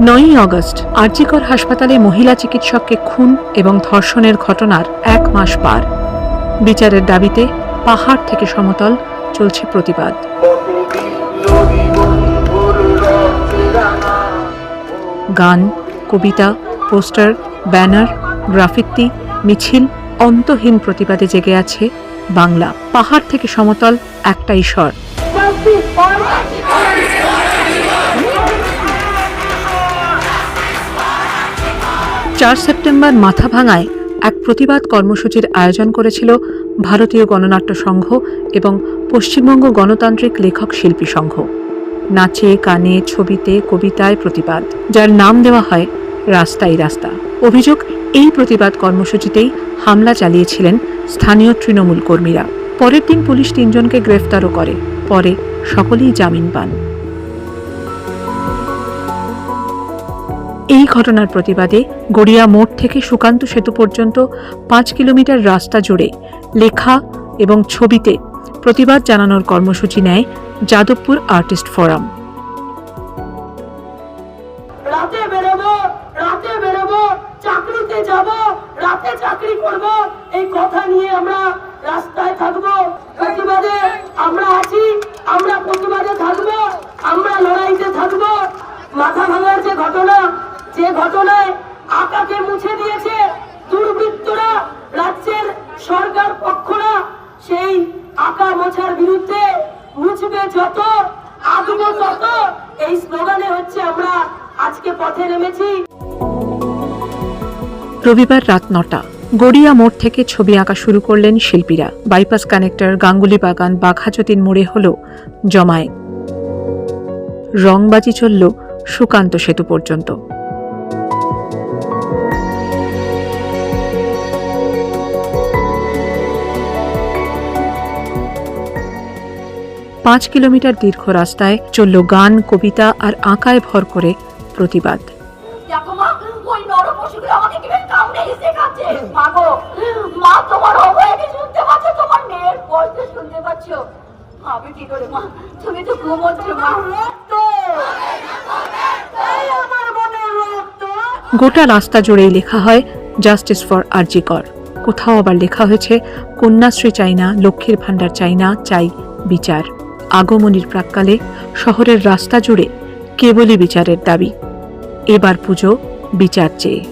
9ই August RG Kar হাসপাতালে মহিলা চিকিৎসককে খুন এবং ধর্ষণের ঘটনার 1 মাস পার। বিচারের দাবিতে পাহাড় থেকে সমতল চলছে প্রতিবাদ। গান, কবিতা, পোস্টার, ব্যানার, গ্রাফিতি, মিছিল, অন্তহীন প্রতিবাদে জেগে আছে বাংলা। পাহাড় থেকে সমতল একটাই স্বর। 4 সেপ্টেম্বর মাথাভাঙায় এক প্রতিবাদ কর্মসূচির আয়োজন করেছিল ভারতীয় গণনাট্য সংঘ এবং পশ্চিমবঙ্গ গণতান্ত্রিক লেখক শিল্পী সংঘ। নাচে, গানে, ছবিতে, কবিতায় প্রতিবাদ, যার নাম দেওয়া হয় রাস্তাই রাস্তা। অভিযোগ, এই প্রতিবাদ কর্মসূচিতেই হামলা চালিয়েছিলেন স্থানীয় তৃণমূল কর্মীরা। পরের দিন পুলিশ 3 জনকে গ্রেফতারও করে। পরে সকলেই জামিন পান। এই ঘটনার প্রতিবাদে গড়িয়া মোড় থেকে সুকান্ত সেতু পর্যন্ত 5 কিলোমিটার রাস্তা জুড়ে লেখা এবং ছবিতে প্রতিবাদ জানানোর কর্মসূচি নেয় যাদবপুর আর্টিস্ট ফোরাম। রাতে বেরোবো, চাকরিতে যাব, রাতে চাকরি করব, এই কথা নিয়ে আমরা রাস্তায় থাকবো। প্রতিবাদে আমরা আছি, আমরা প্রতিবাদে থাকবো, আমরা লড়াইতে থাকবো। মাথাভাঙার যে ঘটনায় আকাকে মুছে দিয়েছে দুর্বৃত্তরা, রাজ্যের সরকার পক্ষরা, সেই আকা মোছার বিরুদ্ধে মুছবে যত, আগুন তত, এই স্লোগানে হচ্ছে আমরা আজকে পথে নেমেছি। রবিবার রাত 9টা গড়িয়া মোড় থেকে ছবি আঁকা শুরু করলেন শিল্পীরা। বাইপাস কানেক্টর, গাঙ্গুলি বাগান, বাঘাযতীন মোড়ে হল জমায়েত। রংবাজি চলল সুকান্ত সেতু পর্যন্ত। পাঁচ কিলোমিটার দীর্ঘ রাস্তায় চলল গান, কবিতা আর আঁকায় ভর করে প্রতিবাদ। গোটা রাস্তা জুড়েই লেখা হয় জাস্টিস ফর আরজিকর। কোথাও আবার লেখা হয়েছে কন্যাশ্রী চাই না, লক্ষ্মীর ভাণ্ডার চাই না, চাই বিচার। আগমনীর প্রাক্কালে শহরের রাস্তা জুড়ে কেবলই বিচারের দাবি। এবার পুজো বিচার চেয়ে।